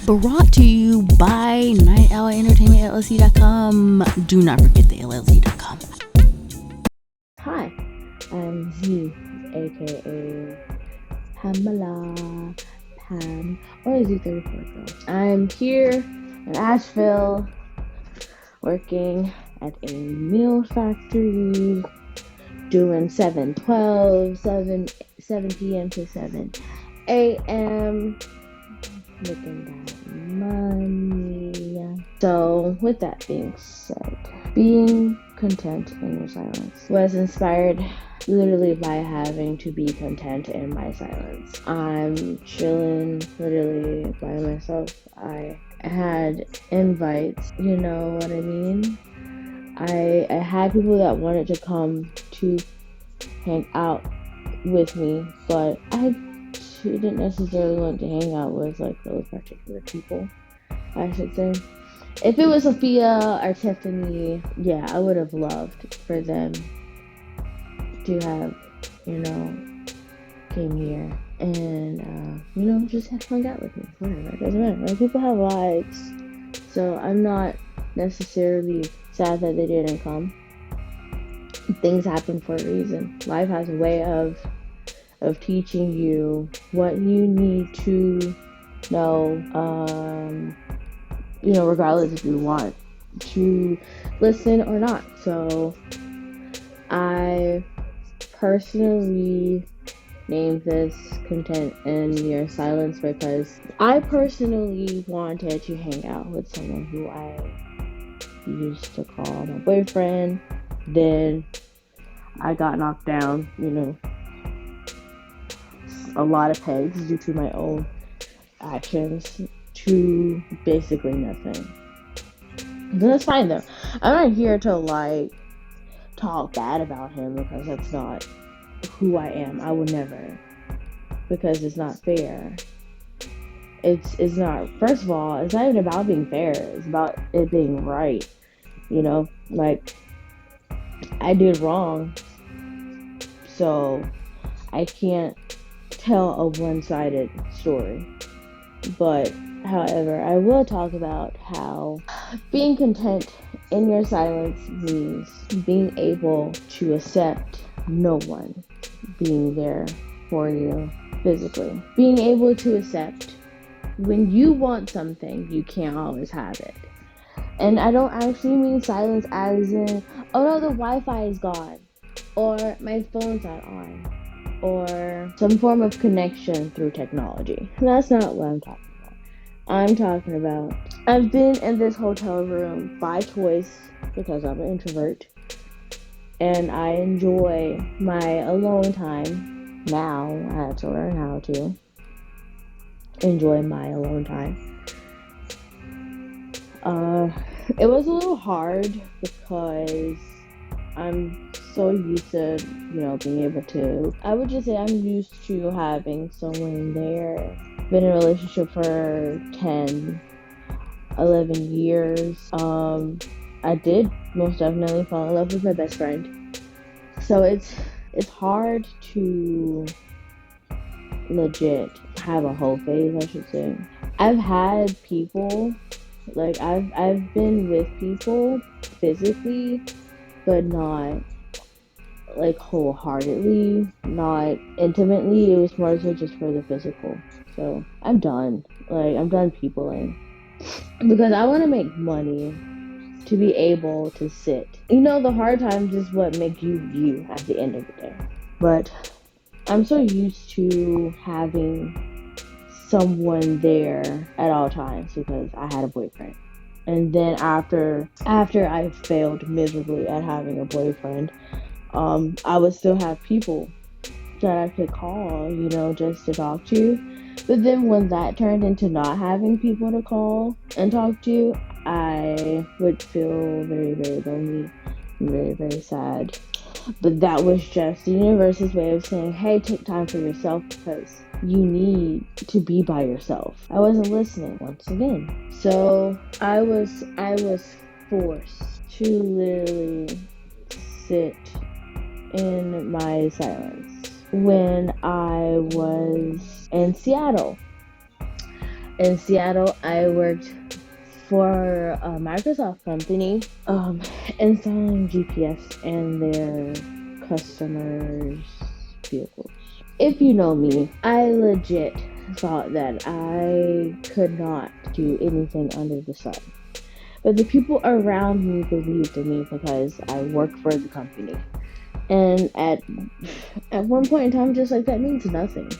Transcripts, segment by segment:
Brought to you by Night Owl Entertainment LLC.com. Do not forget the LLC.com. Hi, I'm Z, aka Pamela, Pam, or Z34Gril. I'm here in Asheville working at a meal factory doing 7/12, 7 p.m. to 7 a.m. making that money. So with that being said, being content in your silence was inspired literally by having to be content in my silence. I'm chilling literally by myself. I had invites, you know what I mean? I had people that wanted to come to hang out with me, but I didn't necessarily want to hang out with like those particular people, I should say. If it was Sophia or Tiffany, yeah, I would have loved for them to have, came here and, just have hung out with me. Whatever, it doesn't matter. Like, people have lives, so I'm not necessarily sad that they didn't come. Things happen for a reason. Life has a way of teaching you what you need to know, regardless if you want to listen or not. So I personally named this Content in Your Silence because I personally wanted to hang out with someone who I used to call my boyfriend. Then I got knocked down, a lot of pegs due to my own actions to basically nothing. But that's fine though. I'm not here to talk bad about him because that's not who I am. I would never, because it's not fair. It's not, first of all, it's not even about being fair. It's about it being right. I did wrong, so I can't tell a one-sided story. But however, I will talk about how being content in your silence means being able to accept no one being there for you physically. Being able to accept when you want something, you can't always have it. And I don't actually mean silence as in, oh no, the Wi-Fi is gone, or my phone's not on, or some form of connection through technology. That's not what I'm talking about. I'm talking about, I've been in this hotel room by choice because I'm an introvert, and I enjoy my alone time. Now I have to learn how to enjoy my alone time. It was a little hard because I'm so used to, being able to, I would just say I'm used to having someone there. Been in a relationship for 10, 11 years. I did most definitely fall in love with my best friend. So it's hard to legit have a whole phase, I should say. I've had people, I've been with people physically, but not wholeheartedly, not intimately. It was more so just for the physical. So I'm done. I'm done peopling because I want to make money to be able to sit. The hard times is what make you at the end of the day. But I'm so used to having someone there at all times because I had a boyfriend. And then after I failed miserably at having a boyfriend, I would still have people that I could call, just to talk to. But then when that turned into not having people to call and talk to, I would feel very, very lonely and very, very sad. But that was just the universe's way of saying, hey, take time for yourself because you need to be by yourself. I wasn't listening once again. So I was forced to literally sit in my silence when I was in Seattle. In Seattle, I worked for a Microsoft company, installing GPS in their customers' vehicles. If you know me, I legit thought that I could not do anything under the sun. But the people around me believed in me because I work for the company. And at one point in time, just like that means nothing.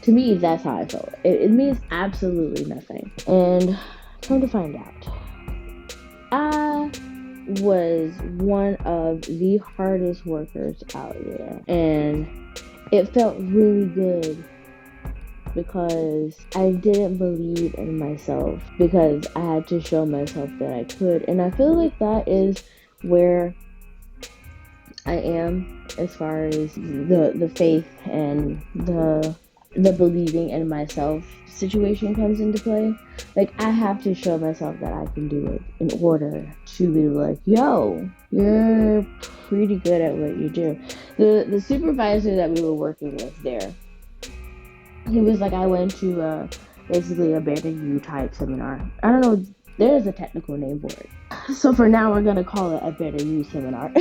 To me, that's how I felt. It means absolutely nothing. And come to find out, I was one of the hardest workers out there. And it felt really good because I didn't believe in myself because I had to show myself that I could. And I feel like that is where I am as far as the faith and the believing in myself situation comes into play. Like, I have to show myself that I can do it in order to be like, yo, you're pretty good at what you do. The supervisor that we were working with there, he was like, I went to basically a Better You type seminar. I don't know, there's a technical name for it. So for now, we're gonna call it a Better You seminar.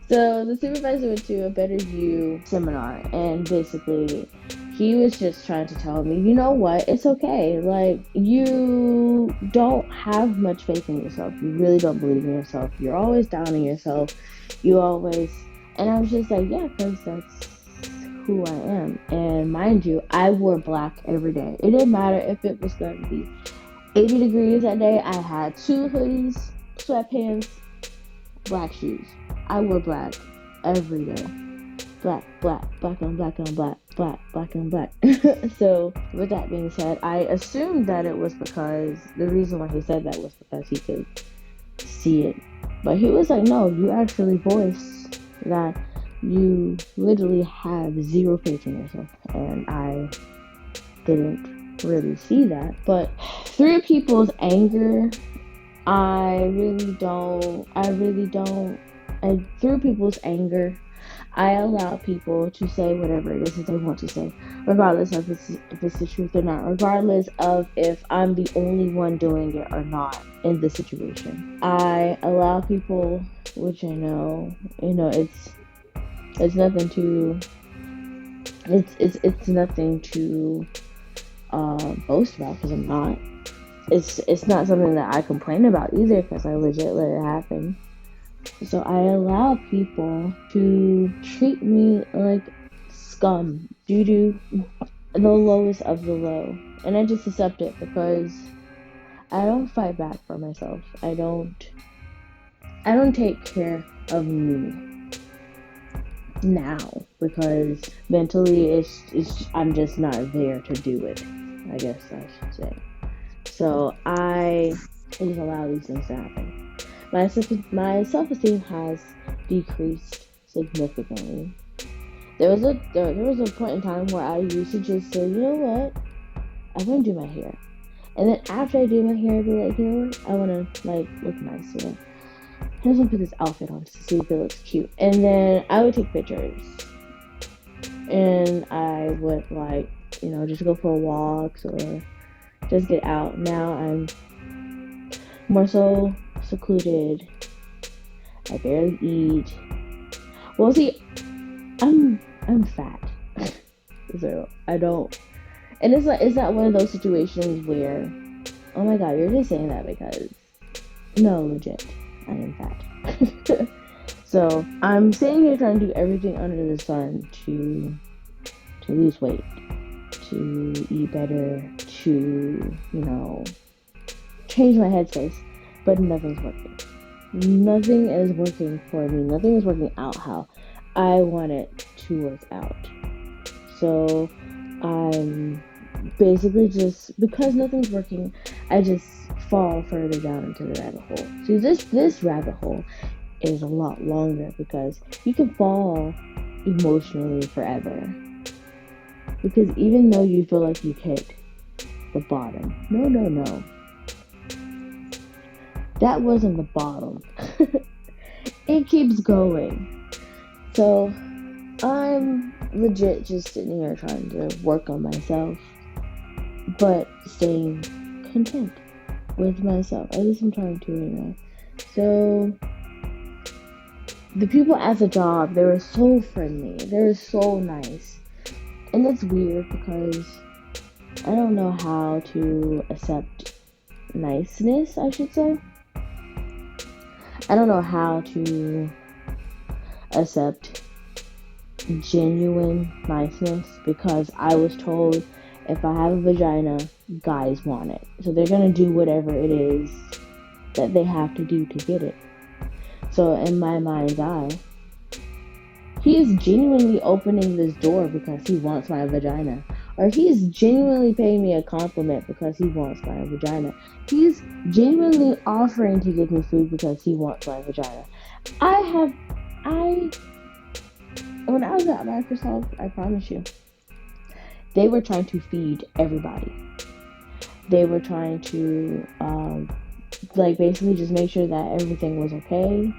So the supervisor went to a Better You seminar, and basically he was just trying to tell me, you know what, it's okay. Like, you don't have much faith in yourself. You really don't believe in yourself. You're always doubting yourself. You always, and I was just like, yeah, because that's who I am. And mind you, I wore black every day. It didn't matter if it was going to be 80 degrees that day. I had 2 hoodies, sweatpants, black shoes. I wore black every day. Black, black, black on black on black, black, black on black. So, with that being said, I assumed that it was because the reason why he said that was because he could see it. But he was like, no, you actually voiced that you literally have zero faith in yourself. And I didn't really see that. But through people's anger, through people's anger, I allow people to say whatever it is that they want to say, regardless of if it's the truth or not, regardless of if I'm the only one doing it or not in the situation. I allow people, which I know, it's nothing to, it's nothing to boast about, because I'm not. It's not something that I complain about either, because I legit let it happen. So I allow people to treat me like scum, doo-doo, the lowest of the low. And I just accept it because I don't fight back for myself. I don't take care of me now because mentally I'm just not there to do it, I guess I should say. So I just allow these things to happen. My self-esteem has decreased significantly. There was a point in time where I used to just say, you know what, I'm gonna do my hair, and then after I do my hair, I'd be like, you know what, I wanna look nice, I just wanna put this outfit on to see if it looks cute, and then I would take pictures, and I would just go for walks or just get out. Now I'm more so secluded. I barely eat. Well, see, I'm fat, so I don't. And it's not one of those situations where, oh my god, you're just saying that because, no, legit, I am fat. So I'm sitting here trying to do everything under the sun to lose weight, to eat better, to change my headspace. But nothing's working. Nothing is working for me. Nothing is working out how I want it to work out. So I'm basically just, because nothing's working, I just fall further down into the rabbit hole. See, this rabbit hole is a lot longer because you can fall emotionally forever. Because even though you feel like you've hit the bottom, no. That wasn't the bottom. It keeps going. So I'm legit just sitting here trying to work on myself. but staying content with myself. At least I'm trying to anyway. So the people at the job, they were so friendly. They were so nice. And it's weird because I don't know how to accept niceness, I should say. I don't know how to accept genuine niceness because I was told if I have a vagina, guys want it. So they're gonna do whatever it is that they have to do to get it. So in my mind's eye, he is genuinely opening this door because he wants my vagina. Or he's genuinely paying me a compliment because he wants my vagina. He's genuinely offering to give me food because he wants my vagina. When I was at Microsoft, I promise you, they were trying to feed everybody. They were trying to, basically just make sure that everything was okay.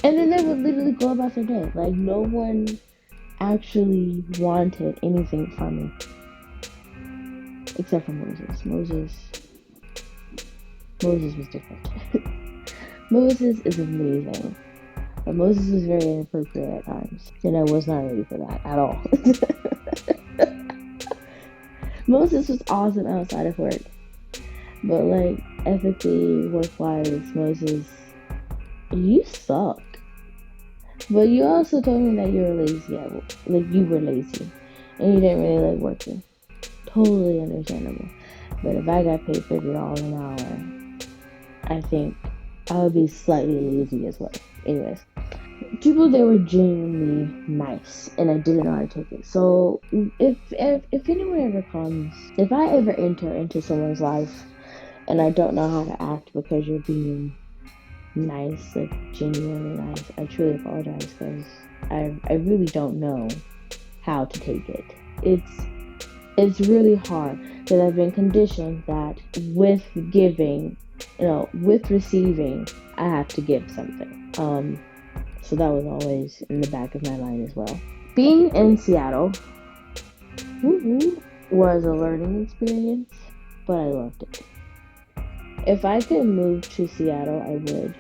And then they would literally go about their day. Like, no one actually wanted anything from me. Except for Moses. Moses was different. Moses is amazing. But Moses was very inappropriate at times. And I was not ready for that at all. Moses was awesome outside of work. But, like, ethically, work-wise, Moses, you suck. But you also told me that you were lazy at work. Like, you were lazy. And you didn't really like working. Totally understandable. But if I got paid $50 an hour, I think I would be slightly lazy as well. Anyways. People, they were genuinely nice. And I didn't know how to take it. So, if anyone ever comes, if I ever enter into someone's life, and I don't know how to act because you're being nice, like genuinely nice, I truly apologize because I really don't know how to take it. It's really hard because I've been conditioned that with giving, with receiving, I have to give something. So that was always in the back of my mind as well. Being in Seattle was a learning experience, but I loved it. If I could move to Seattle, I would.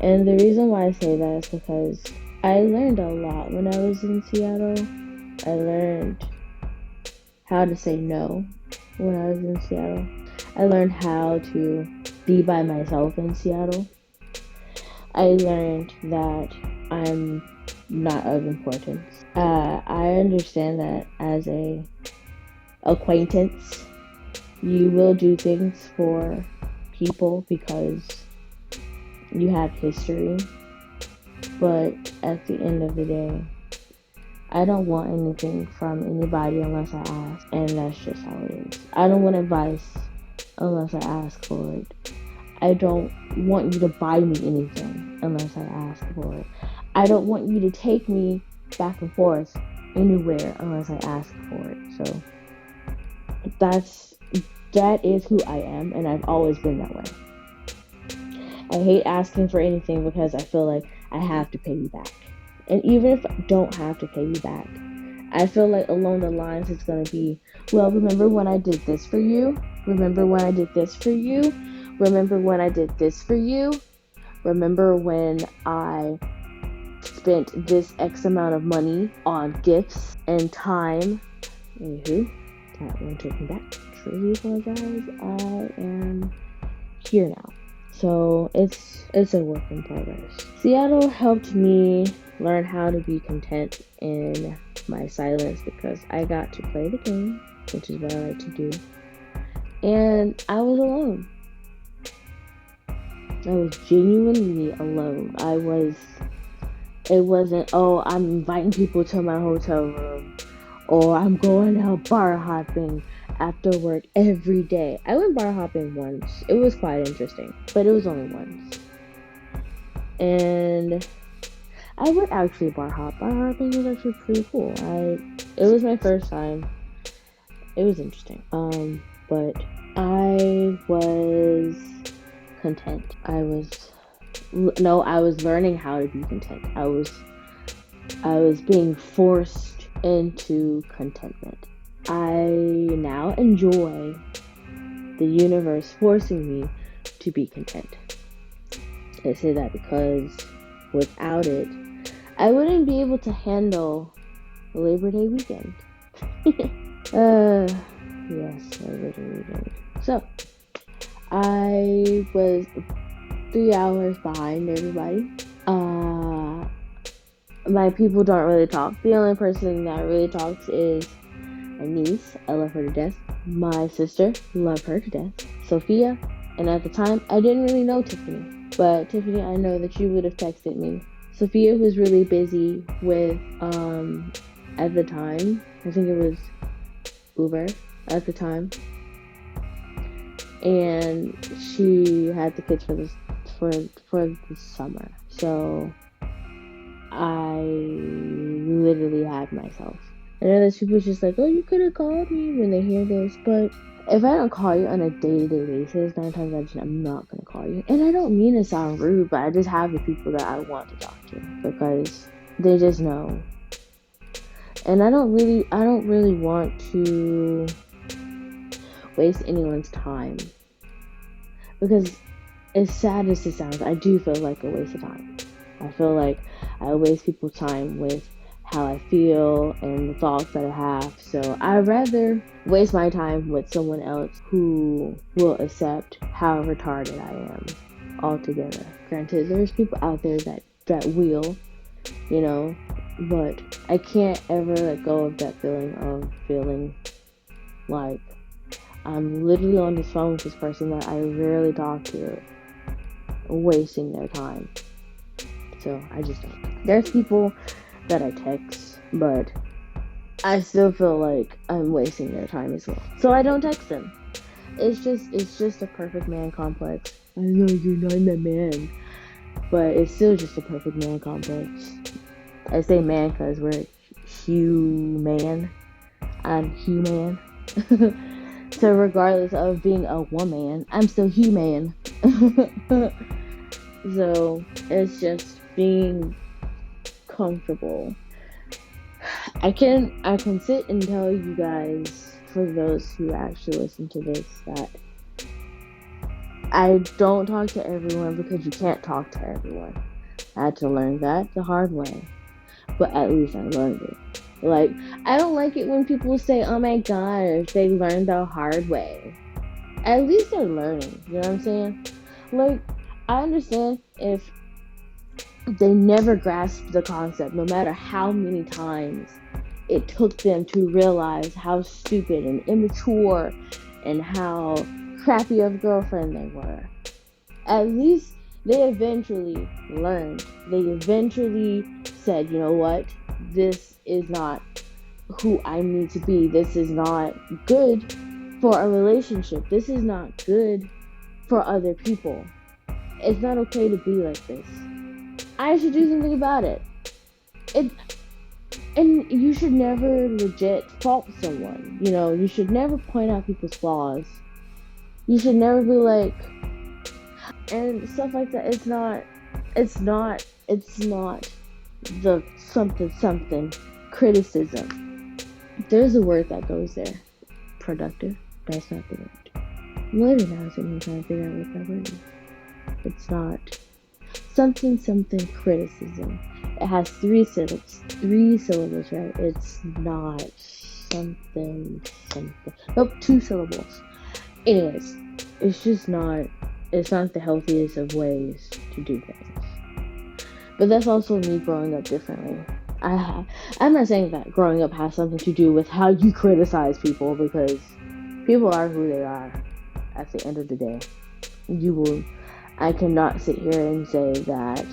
And the reason why I say that is because I learned a lot when I was in Seattle. I learned how to say no when I was in Seattle. I learned how to be by myself in Seattle. I learned that I'm not of importance. I understand that as a acquaintance, you will do things for people because you have history, but at the end of the day, I don't want anything from anybody unless I ask, and that's just how it is. I don't want advice unless I ask for it. I don't want you to buy me anything unless I ask for it. I don't want you to take me back and forth anywhere unless I ask for it. So that is who I am, and I've always been that way. I hate asking for anything because I feel like I have to pay you back. And even if I don't have to pay you back, I feel like along the lines it's going to be, well, remember when I did this for you? Remember when I did this for you? Remember when I did this for you? Remember when I spent this X amount of money on gifts and time? Anywho, that one took me back. Truly apologize. I am here now. So it's a work in progress. Seattle helped me learn how to be content in my silence because I got to play the game, which is what I like to do. And I was alone. I was genuinely alone. It wasn't, oh, I'm inviting people to my hotel room, or I'm going out bar hopping after work every day. I went bar hopping once. It was quite interesting, but it was only once. And I would actually bar hop. Bar hopping was actually pretty cool. It was my first time. It was interesting. But I was content. I was learning how to be content. I was being forced into contentment. I now enjoy the universe forcing me to be content. I say that because without it, I wouldn't be able to handle Labor Day weekend. Yes, Labor Day weekend. So, I was 3 hours behind everybody. My people don't really talk. The only person that really talks is my niece. I love her to death. My sister, love her to death. Sophia, and at the time, I didn't really know Tiffany. But Tiffany, I know that you would have texted me. Sophia was really busy with, at the time, I think it was Uber at the time. And she had the kids for the summer. So I literally had myself. I know that people's just like, oh, you could have called me when they hear this, but if I don't call you on a day-to-day basis, 9 times out of 10, I'm not going to call you. And I don't mean to sound rude, but I just have the people that I want to talk to because they just know. And I don't really want to waste anyone's time. Because as sad as it sounds, I do feel like a waste of time. I feel like I waste people's time with how I feel and the thoughts that I have. So I'd rather waste my time with someone else who will accept how retarded I am altogether. Granted, there's people out there that will, but I can't ever let go of that feeling like I'm literally on this phone with this person that I rarely talk to, wasting their time. So I just don't. There's people that I text, but I still feel like I'm wasting their time as well. So I don't text them. It's just a perfect man complex. I know you're not a man, but it's still just a perfect man complex. I say man because we're human. I'm human. So regardless of being a woman, I'm still human. So it's just being comfortable. I can sit and tell you guys, for those who actually listen to this, that I don't talk to everyone because you can't talk to everyone. I had to learn that the hard way, but at least I learned it. Like, I don't like it when people say, oh my gosh, they learned the hard way. At least they're learning, you know what I'm saying? Like, I understand if they never grasped the concept, no matter how many times it took them to realize how stupid and immature and how crappy of a girlfriend they were. At least they eventually learned. They eventually said, you know what? This is not who I need to be. This is not good for a relationship. This is not good for other people. It's not okay to be like this. I should do something about it. And you should never legit fault someone. You should never point out people's flaws. You should never be like, and stuff like that. It's not the something criticism. There's a word that goes there. Productive. That's not the word. What is I was trying to figure out what that word is. It's not something criticism. It has 3 syllables, right? It's not something. Nope, 2 syllables. Anyways, it's not the healthiest of ways to do things. But that's also me growing up differently. I'm not saying that growing up has something to do with how you criticize people, because people are who they are at the end of the day. I cannot sit here and say that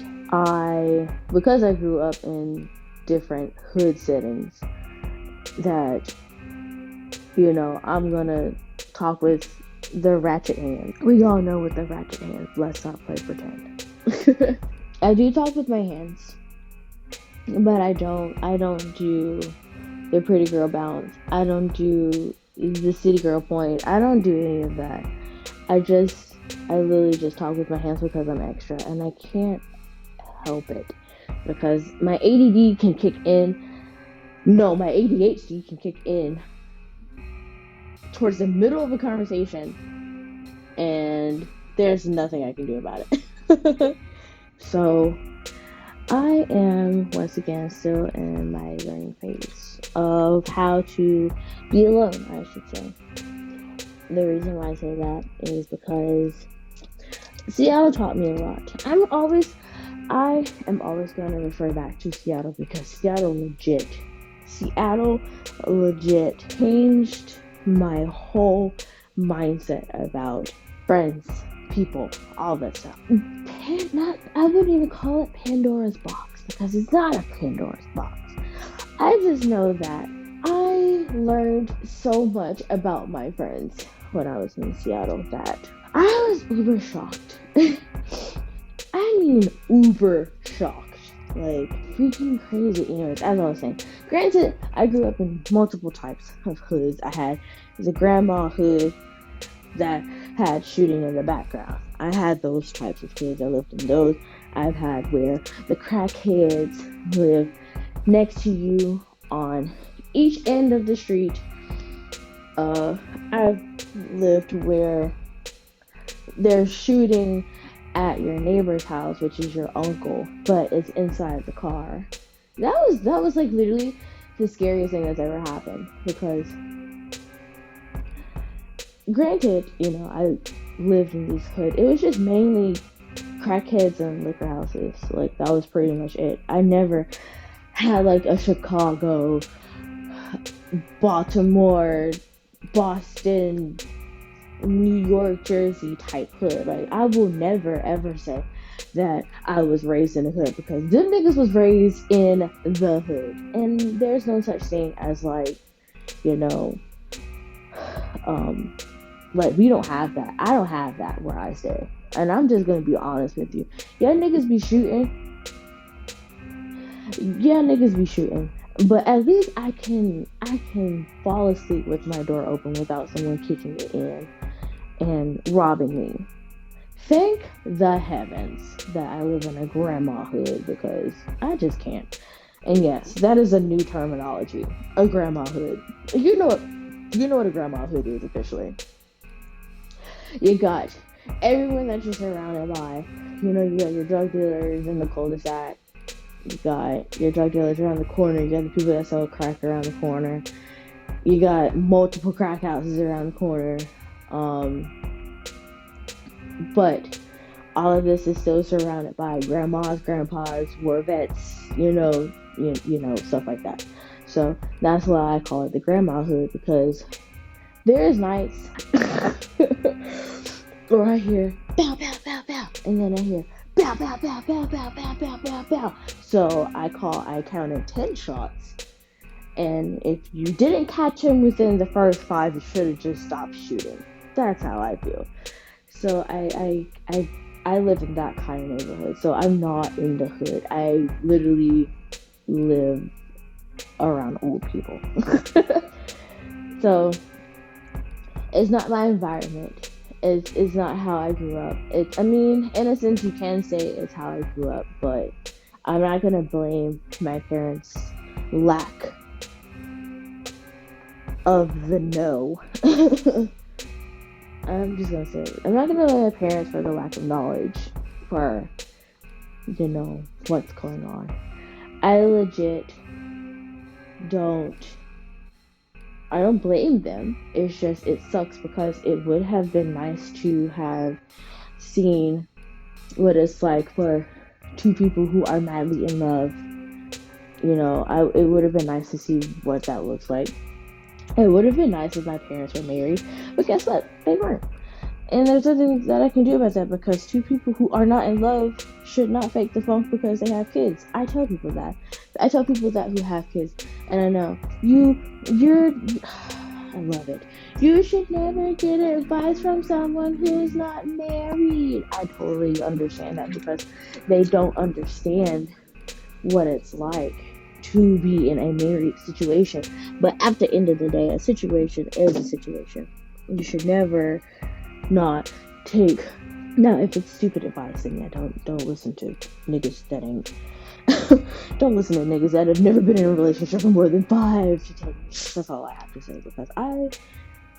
because I grew up in different hood settings, that, I'm gonna talk with the ratchet hands. We all know what the ratchet hands. Let's not play pretend. I do talk with my hands, but I don't do the pretty girl bounce. I don't do the city girl point. I don't do any of that. I literally just talk with my hands because I'm extra, and I can't help it because my ADD can kick in. No, my ADHD can kick in towards the middle of a conversation, and there's nothing I can do about it. So I am once again still in my learning phase of how to be alone, I should say. The reason why I say that is because Seattle taught me a lot. I am always going to refer back to Seattle because Seattle legit changed my whole mindset about friends, people, all that stuff. I wouldn't even call it Pandora's box because it's not a Pandora's box. I just know that I learned so much about my friends when I was in Seattle that I was uber shocked. I mean uber shocked. Like freaking crazy. Anyways, as I was saying, granted, I grew up in multiple types of hoods. I had a grandma hood that had shooting in the background. I had those types of hoods. I lived in those. I've had where the crackheads live next to you on each end of the street. I've lived where they're shooting at your neighbor's house, which is your uncle, but it's inside the car. That was like literally the scariest thing that's ever happened, because granted, I lived in these hood. It was just mainly crackheads and liquor houses. Like that was pretty much it. I never had like a Chicago, Baltimore, Boston, New York, Jersey type hood. Like I will never ever say that I was raised in a hood, because them niggas was raised in the hood, and there's no such thing as like like we don't have that. I don't have that where I stay, and I'm just gonna be honest with you. Yeah, niggas be shooting, but at least I can fall asleep with my door open without someone kicking it in and robbing me. Thank the heavens that I live in a grandma hood, because I just can't. And yes, that is a new terminology, a grandma hood. You know what a grandma hood is officially. You got everyone that you're surrounded by. You got your drug dealers in the cul-de-sac. You got your drug dealers around the corner. You got the people that sell crack around the corner. You got multiple crack houses around the corner. But all of this is still surrounded by grandmas, grandpas, war vets, stuff like that. So that's why I call it the grandma hood, because there's nights where I hear bow, bow, bow, bow, and then I hear bow, bow, bow, bow, bow, bow, bow, bow, bow. So I counted 10 shots, and if you didn't catch him within the first 5, you should have just stopped shooting. That's how I feel. So I live in that kind of neighborhood, so I'm not in the hood. I literally live around old people. So it's not my environment. It's not how I grew up. In a sense you can say it's how I grew up, but I'm not gonna blame my parents' lack of the know. I'm just gonna say it. I'm not gonna blame my parents for the lack of knowledge for what's going on. I legit don't blame them. It's just, it sucks, because it would have been nice to have seen what it's like for two people who are madly in love. It would have been nice to see what that looks like. It would have been nice if my parents were married, but guess what? They weren't. And there's nothing that I can do about that, because two people who are not in love should not fake the funk because they have kids. I tell people that. I tell people that who have kids, and I know I love it. You should never get advice from someone who's not married. I totally understand that, because they don't understand what it's like to be in a married situation. But at the end of the day, a situation is a situation. You should never not take. Now, if it's stupid advice, then yeah, don't listen to niggas that ain't. Don't listen to niggas that have never been in a relationship for more than 5 to 10 years. That's all I have to say, because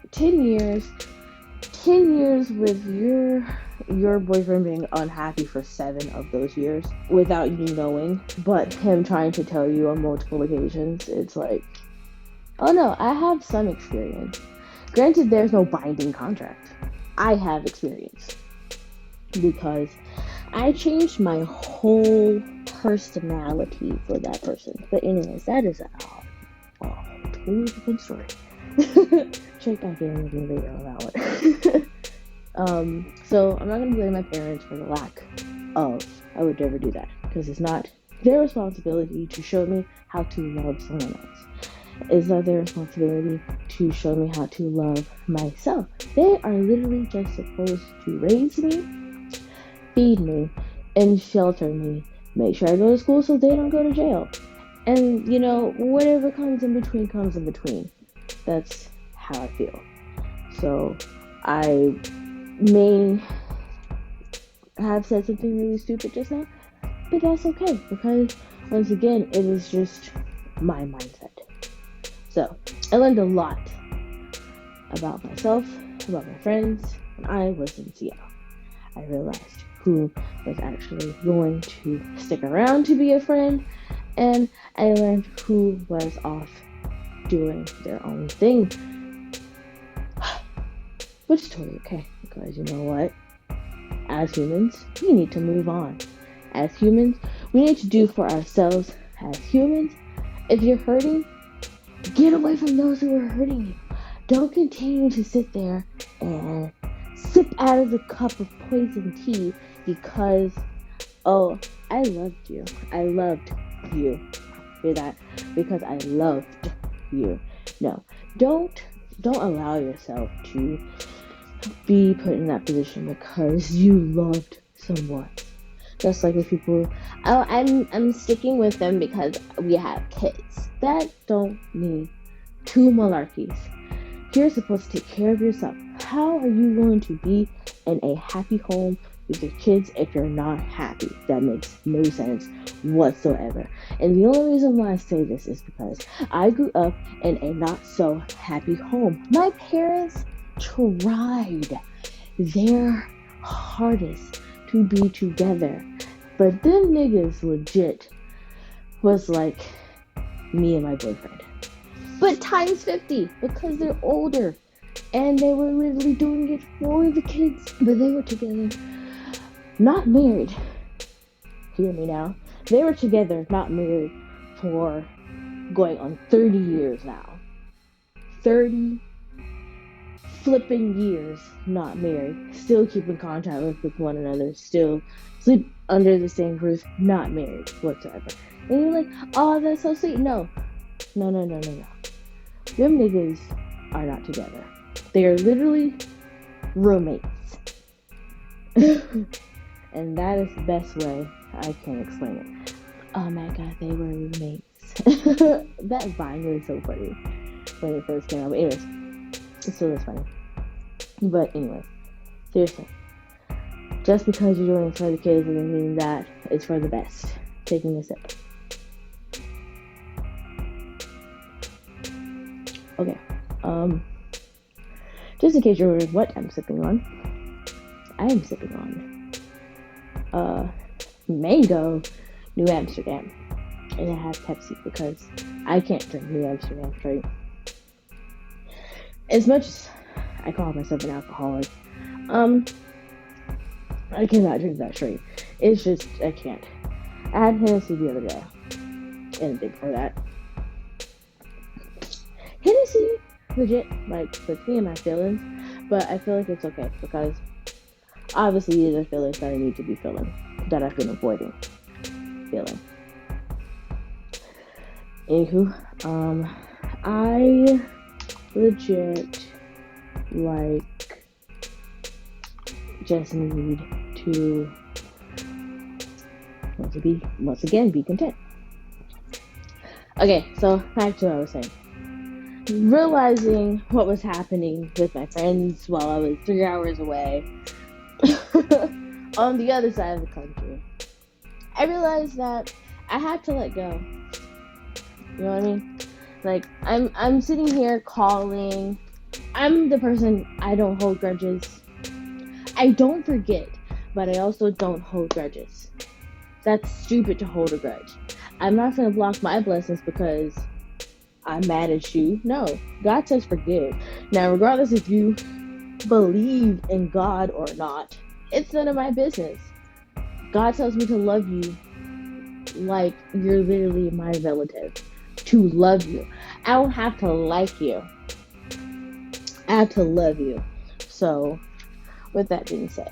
10 years, 10 years with your boyfriend being unhappy for 7 of those years without you knowing, but him trying to tell you on multiple occasions. It's like, oh no, I have some experience. Granted, there's no binding contract. I have experience because I changed my whole personality for that person. But anyways, that is a totally different story. Check back in with me later on that one. So I'm not gonna blame my parents for the lack of. I would never do that because it's not their responsibility to show me how to love someone else. It's not their responsibility to show me how to love myself. They are literally just supposed to raise me, feed me, and shelter me. Make sure I go to school so they don't go to jail. And, whatever comes in between comes in between. That's how I feel. So, I may have said something really stupid just now, but that's okay because, once again, it is just my mindset. So, I learned a lot about myself, about my friends, when I was in Seattle. I realized who was actually going to stick around to be a friend, and I learned who was off doing their own thing. Which is totally okay, because you know what? As humans, we need to move on. As humans, we need to do for ourselves. As humans, if you're hurting, get away from those who are hurting you. Don't continue to sit there and sip out of the cup of poison tea because, oh, I loved you. I loved you. Hear that? Because I loved you. No, don't allow yourself to be put in that position because you loved someone. Just like with people, oh, I'm sticking with them because we have kids. That don't mean two malarkeys. You're supposed to take care of yourself. How are you going to be in a happy home with your kids if you're not happy? That makes no sense whatsoever. And the only reason why I say this is because I grew up in a not so happy home. My parents tried their hardest to be together, but them niggas legit was like me and my boyfriend, but times 50 because they're older and they were literally doing it for the kids, but they were together, not married. Hear me now. They were together, not married, for going on 30 years now. 30 flipping years not married, still keep in contact with one another, still sleep under the same roof, not married whatsoever. And you're like, oh, that's so sweet. No. Them niggas are not together. They are literally roommates. And that is the best way I can explain it. Oh my god, they were roommates. That vine was so funny when it first came out. But anyways, it still is funny. But anyways, seriously, just because you're doing it for the kids doesn't mean that it's for the best. Taking a sip. Okay, just in case you're wondering what I'm sipping on, I am sipping on Mango New Amsterdam, and it has Pepsi because I can't drink New Amsterdam straight. As much as I call myself an alcoholic, I cannot drink that straight. It's just, I can't. I had Hennessy the other day, and big for that. Hennessy legit, puts me in my feelings, but I feel like it's okay because obviously these are feelings that I need to be feeling, that I've been avoiding feeling. Anywho, I legit just need to once again be content. Okay, so back to what I was saying. Realizing what was happening with my friends while I was 3 hours away on the other side of the country, I realized that I had to let go. You know what I mean? I'm sitting here calling I'm the person, I don't hold grudges. I don't forget, but I also don't hold grudges. That's stupid to hold a grudge. I'm not going to block my blessings because I'm mad at you. No, God says forgive. Now, regardless if you believe in God or not, it's none of my business. God tells me to love you like you're literally my relative. To love you. I don't have to like you. I have to love you. So, with that being said,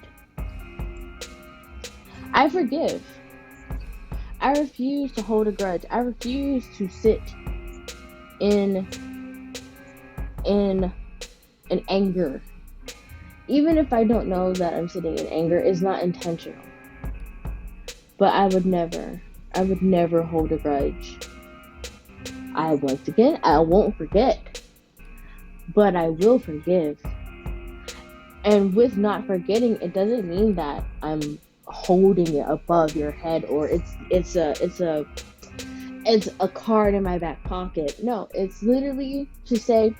I forgive. I refuse to hold a grudge. I refuse to sit in anger. Even if I don't know that I'm sitting in anger, it's not intentional. But I would never hold a grudge. I won't forget, but I will forgive. And with not forgetting, it doesn't mean that I'm holding it above your head or it's a card in my back pocket. No, it's literally to say,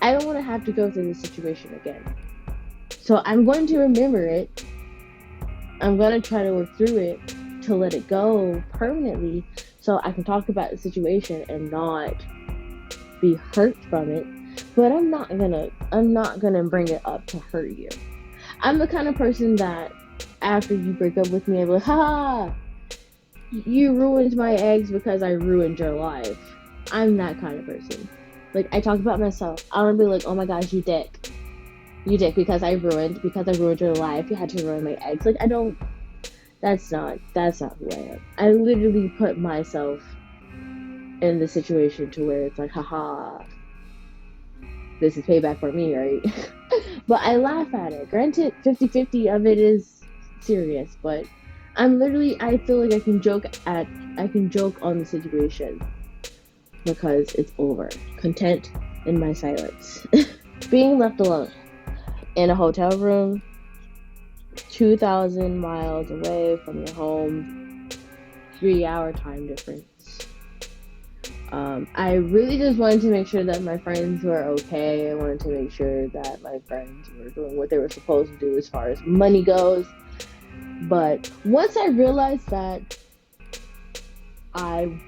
I don't want to have to go through this situation again. So I'm going to remember it. I'm going to try to work through it to let it go permanently so I can talk about the situation and not be hurt from it. But I'm not gonna bring it up to hurt you. I'm the kind of person that after you break up with me, I'm like, ha, you ruined my eggs because I ruined your life. I'm that kind of person. Like, I talk about myself. I don't be like, oh my gosh, you dick because I ruined your life. You had to ruin my eggs. Like, I don't. That's not who I am. I literally put myself in the situation to where it's like, haha, this is payback for me, right? But I laugh at it. Granted, 50-50 of it is serious, but I feel like I can joke on the situation because it's over. Content in my silence. Being left alone in a hotel room, 2,000 miles away from your home, 3-hour time difference. I really just wanted to make sure that my friends were okay. I wanted to make sure that my friends were doing what they were supposed to do as far as money goes. But once I realized that I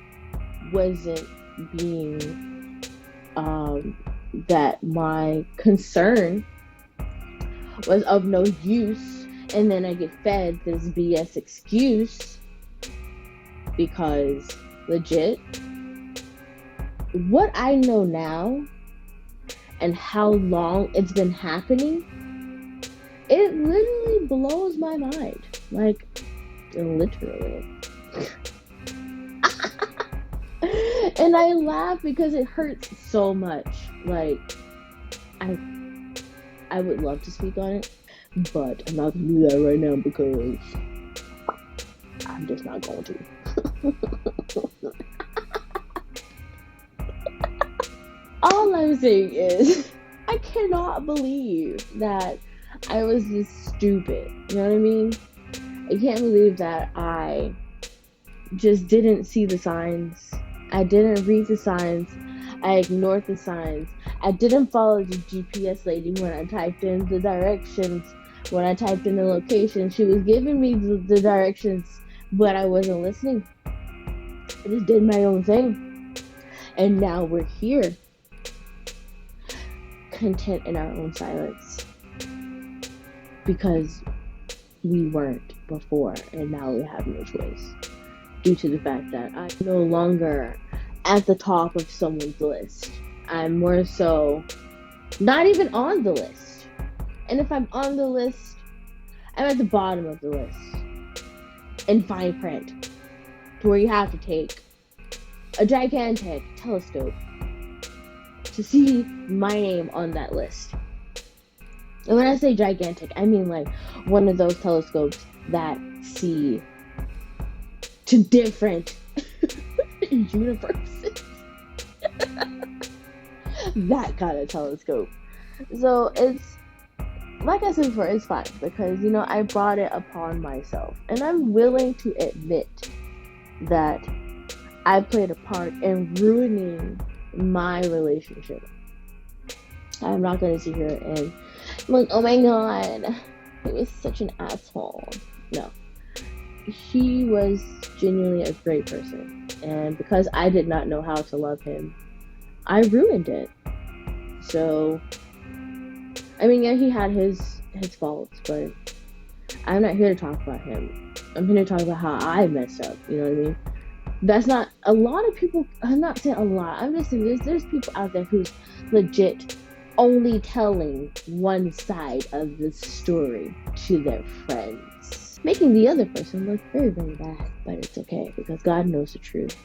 wasn't being, that my concern was of no use, and then I get fed this BS excuse because legit, what I know now and how long it's been happening, it literally blows my mind. Like, literally. And I laugh because it hurts so much. Like, I would love to speak on it, but I'm not going to do that right now because I'm just not going to. All I'm saying is, I cannot believe that I was this stupid. You know what I mean? I can't believe that I just didn't see the signs. I didn't read the signs. I ignored the signs. I didn't follow the GPS lady when I typed in the directions. When I typed in the location, she was giving me the directions, but I wasn't listening. I just did my own thing. And now we're here, content in our own silence, because we weren't before, and now we have no choice due to the fact that I'm no longer at the top of someone's list. I'm more so not even on the list, and if I'm on the list, I'm at the bottom of the list in fine print, to where you have to take a gigantic telescope to see my name on that list. And when I say gigantic, I mean like one of those telescopes that see to different universes. That kind of telescope. So it's, like I said before, it's fine because, you know, I brought it upon myself. And I'm willing to admit that I played a part in ruining my relationship. I'm not gonna sit here and I'm like, oh my god, he was such an asshole. No, he was genuinely a great person, and because I did not know how to love him, I ruined it. So, I mean, yeah, he had his faults, but I'm not here to talk about him. I'm here to talk about how I messed up. You know what I mean? That's not a lot of people. I'm not saying a lot. I'm just saying there's people out there who's legit only telling one side of the story to their friends, making the other person look very, very bad. But it's okay because God knows the truth.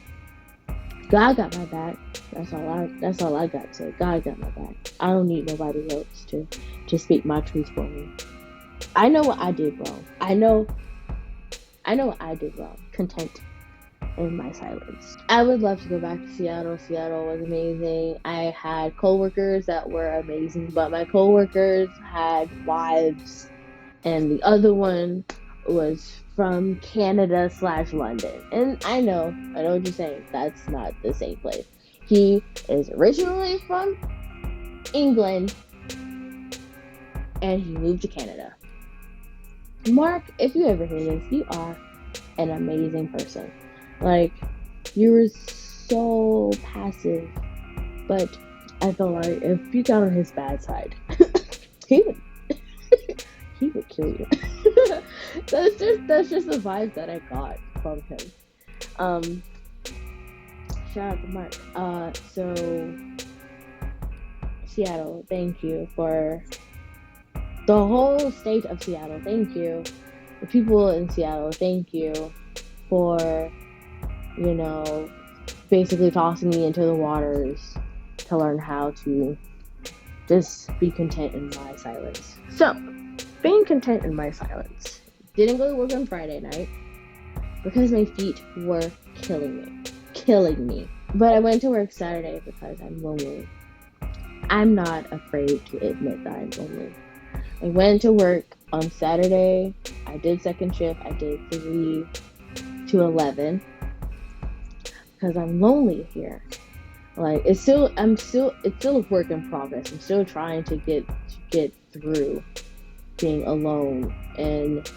God got my back. That's all I got to say. God got my back. I don't need nobody else to speak my truth for me. I know what I did wrong. I know what I did wrong. Content in my silence. I would love to go back to Seattle. Seattle was amazing. I had coworkers that were amazing, but my coworkers had wives, and the other one was from Canada / London. And I know what you're saying. That's not the same place. He is originally from England, and he moved to Canada. Mark, if you ever hear this, you are an amazing person. Like, you were so passive, but I felt like if you got on his bad side, he would kill you. that's just the vibe that I got from him. Shout out to Mark. So Seattle, thank you for the whole state of Seattle. Thank you, the people in Seattle. Thank you for, basically tossing me into the waters to learn how to just be content in my silence. So, being content in my silence. Didn't go to work on Friday night because my feet were killing me. But I went to work Saturday because I'm lonely. I'm not afraid to admit that I'm lonely. I went to work on Saturday. I did second shift. I did 3 to 11 because I'm lonely here. Like, it's still a work in progress. I'm still trying to get through being alone and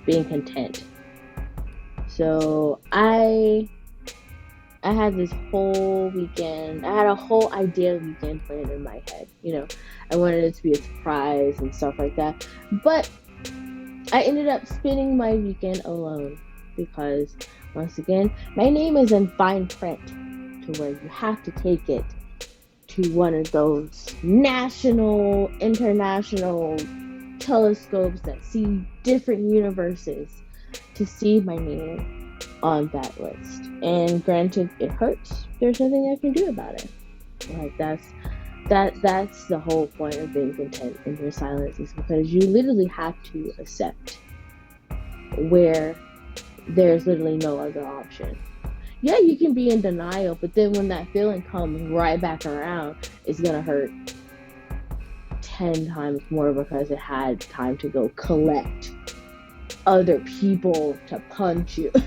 being content. So I had this whole weekend. I had a whole idea weekend planned in my head. I wanted it to be a surprise and stuff like that. But I ended up spending my weekend alone because, once again, my name is in fine print to where you have to take it to one of those national, international telescopes that see different universes to see my name on that list. And granted, it hurts. There's nothing I can do about it. Like, that's the whole point of being content in your silence, is because you literally have to accept where there's literally no other option. Yeah, you can be in denial, but then when that feeling comes right back around, it's gonna hurt 10 times more because it had time to go collect other people to punch you. So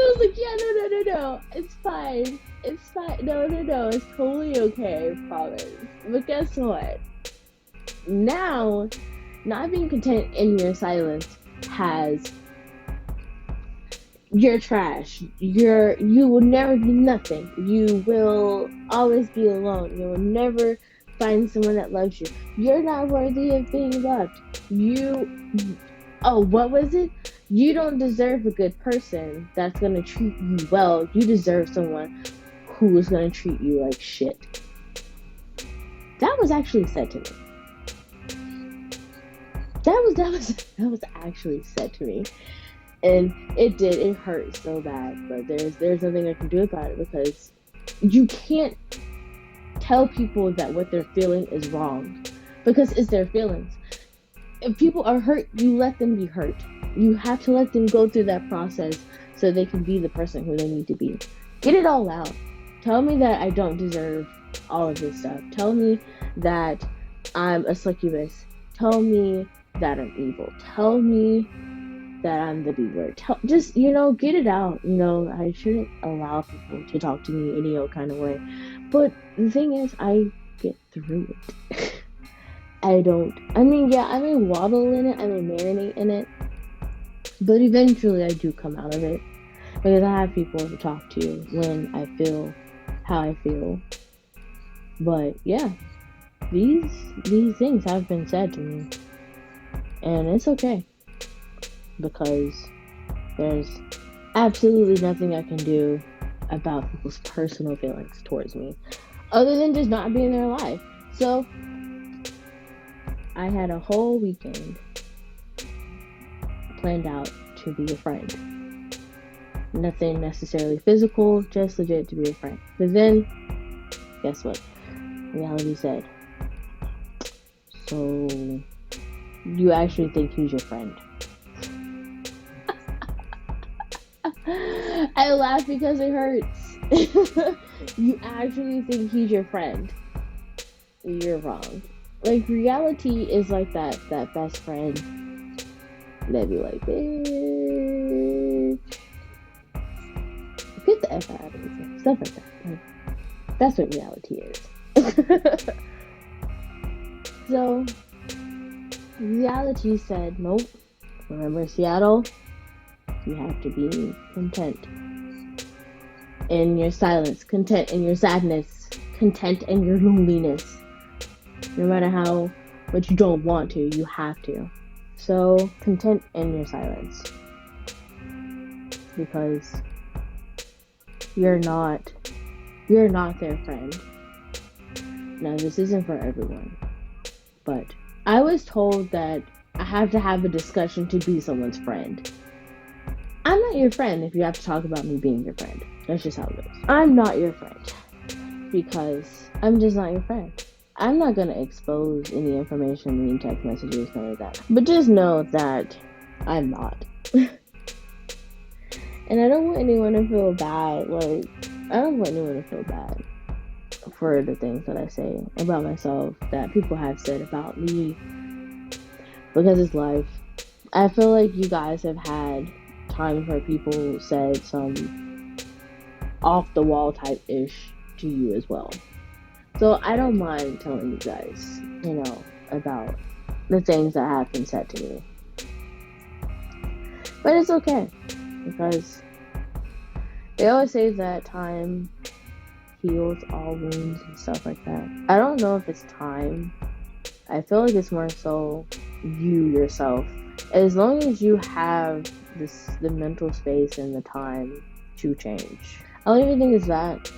I was like, yeah, no, it's fine. No, it's totally okay, I promise. But guess what? Now, not being content in your silence has, you're trash. You will never be nothing. You will always be alone. You will never find someone that loves you. You're not worthy of being loved. What was it? You don't deserve a good person that's gonna treat you well. You deserve someone who is gonna treat you like shit. That was actually said to me. That was actually said to me. And it hurt so bad, but there's nothing I can do about it, because you can't tell people that what they're feeling is wrong, because it's their feelings. If people are hurt, you let them be hurt. You have to let them go through that process so they can be the person who they need to be. Get it all out. Tell me that I don't deserve all of this stuff. Tell me that I'm a succubus. Tell me that I'm evil. Tell me that I'm the B word. Just, get it out. I shouldn't allow people to talk to me any old kind of way. But the thing is, I get through it. I may waddle in it, I may marinate in it, but eventually I do come out of it because I have people to talk to when I feel how I feel. But yeah, these things have been said to me, and it's okay because there's absolutely nothing I can do about people's personal feelings towards me other than just not being in their life. So I had a whole weekend planned out to be a friend. Nothing necessarily physical, just legit to be a friend. But then, guess what? Reality said, so you actually think he's your friend? I laugh because it hurts. You actually think he's your friend? You're wrong. Like, reality is like that best friend that be like, bitch, get the F out of here. Stuff like that. Like, that's what reality is. So, reality said, nope. Remember Seattle? You have to be content in your silence, content in your sadness, content in your loneliness. No matter how much you don't want to, you have to. So, content in your silence. Because you're not their friend. Now, this isn't for everyone. But I was told that I have to have a discussion to be someone's friend. I'm not your friend if you have to talk about me being your friend. That's just how it goes. I'm not your friend because I'm just not your friend. I'm not going to expose any information, any text messages, none of that. But just know that I'm not. And I don't want anyone to feel bad. I don't want anyone to feel bad for the things that I say about myself that people have said about me. Because it's life. I feel like you guys have had times where people said some off-the-wall type-ish to you as well. So I don't mind telling you guys, about the things that have been said to me. But it's okay, because they always say that time heals all wounds and stuff like that. I don't know if it's time. I feel like it's more so you yourself. As long as you have the mental space and the time to change. I don't even think it's that.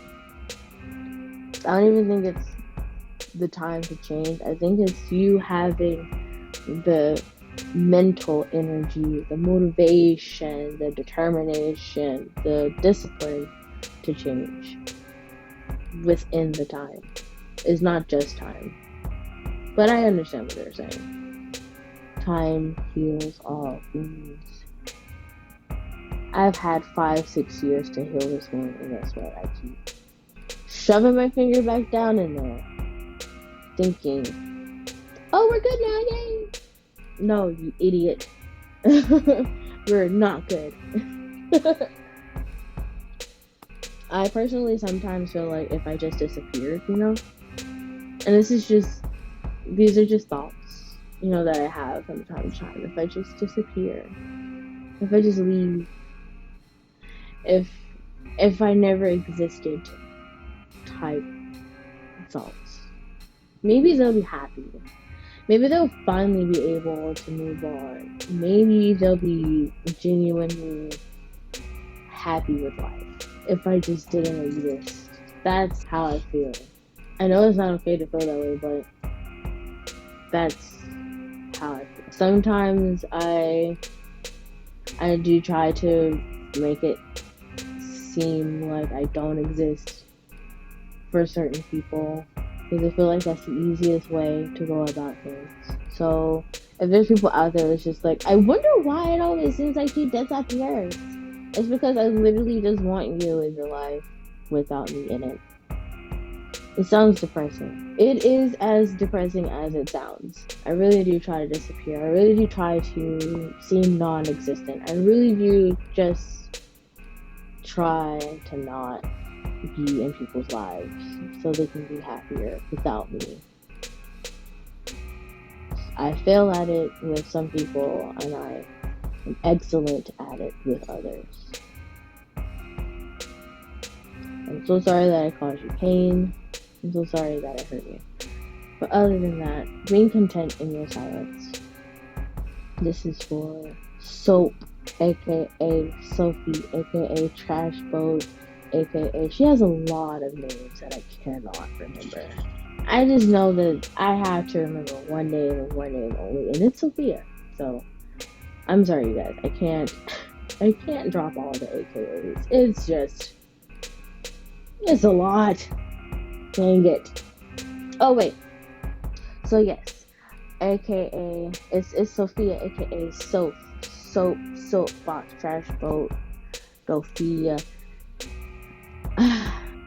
I don't even think it's the time to change. I think it's you having the mental energy, the motivation, the determination, the discipline to change within the time. It's not just time. But I understand what they're saying. Time heals all wounds. I've had 5-6 years to heal this wound, and that's what I keep shoving my finger back down in there, thinking, oh, we're good now, yay! No, you idiot. We're not good. I personally sometimes feel like if I just disappeared, and these are just thoughts, that I have from time to time. If I just disappear, if I just leave, if I never existed type thoughts, maybe they'll be happy. Maybe they'll finally be able to move on. Maybe they'll be genuinely happy with life if I just didn't exist. That's how I feel. I know it's not okay to feel that way, but that's how I feel. Sometimes I do try to make it seem like I don't exist for certain people, because I feel like that's the easiest way to go about things. So if there's people out there that's just like, I wonder why it always seems like he disappears, it's because I literally just want you in your life without me in it. It sounds depressing. It is as depressing as it sounds. I really do try to disappear. I really do try to seem non-existent. I really do just try to not be in people's lives so they can be happier without me. I fail at it with some people, and I am excellent at it with others. I'm so sorry that I caused you pain. I'm so sorry that I hurt you. But other than that, being content in your silence. This is for Soap, aka Sophie, aka Trash Boat, aka she has a lot of names that I cannot remember. I just know that I have to remember one name and one name only, and it's Sophia. So I'm sorry, you guys. I can't drop all the AKAs. It's a lot. Dang it. Oh wait. So yes, AKA it's Sophia, AKA Soapbox, Trash Boat, Sophia,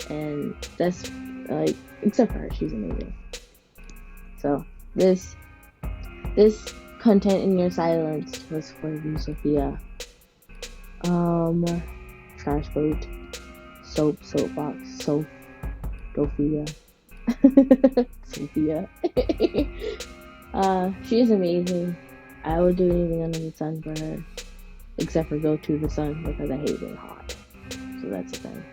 and that's like, except for her, she's amazing. So this content in your silence was for you, Sophia. Trash Boat, Soapbox, Sophia. Sophia. She is amazing. I would do anything under the sun for her, except for go to the sun because I hate being hot. So that's the thing.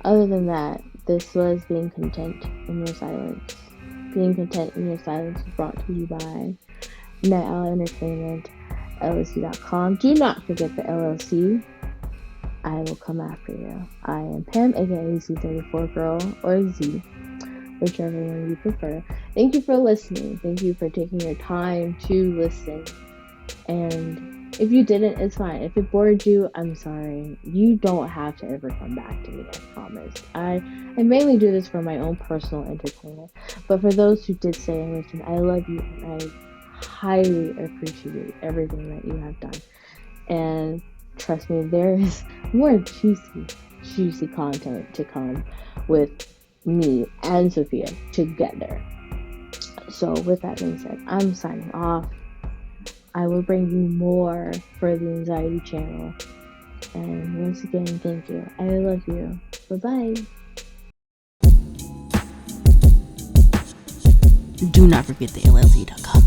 Other than that, this was Being Content in Your Silence. Being Content in Your Silence is brought to you by Night Owl Entertainment, LLC.com. Do not forget the LLC. I will come after you. I am Pam, aka Z34Gril, or Z, whichever one you prefer. Thank you for listening. Thank you for taking your time to listen. And if you didn't, it's fine. If it bored you, I'm sorry. You don't have to ever come back to me, I promise. I mainly do this for my own personal entertainment. But for those who did say and listen, I love you, and I highly appreciate everything that you have done. And trust me, there is more juicy content to come with me and Sophia together. So with that being said, I'm signing off. I will bring you more for the Anxiety channel. And once again, thank you. I love you. Bye-bye. Do not forget the LLC.com.